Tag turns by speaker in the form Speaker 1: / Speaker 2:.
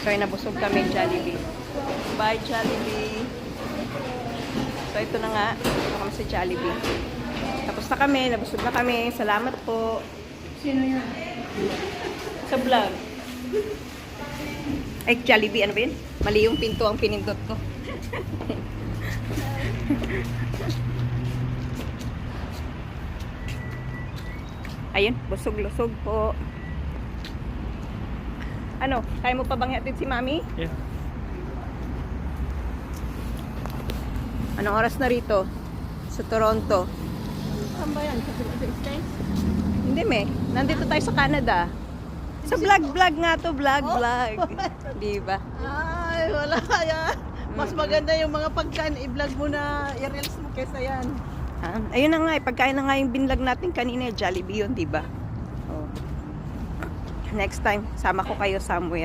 Speaker 1: Kaya nabusog kami Jollibee. Bye Jollibee. So ito na nga, ito kami sa Jollibee. Tapos na kami, nabusog na kami. Salamat po.
Speaker 2: Sino yan?
Speaker 1: Sa vlog. Ay, Jollibee, ano ba yun? Mali yung pinto ang pinindot ko. Ayun, busog-lusog po. Ano, kaya mo pa bang hatid si Mami?
Speaker 2: Yeah.
Speaker 1: Anong oras na rito? Sa Toronto.
Speaker 2: Saan ba yan? Sa States?
Speaker 1: Hindi, me. Nandito tayo sa Canada. Sa vlog nga to, vlog. Di ba?
Speaker 2: Ay, wala yan. Mas maganda yung mga pagkain, i-vlog mo na, i-reels mo kesa yan.
Speaker 1: Ayun na nga, pagkain na nga yung binlog natin kanina, Jollibee yun, di ba? Oh. Next time, sama ko kayo somewhere.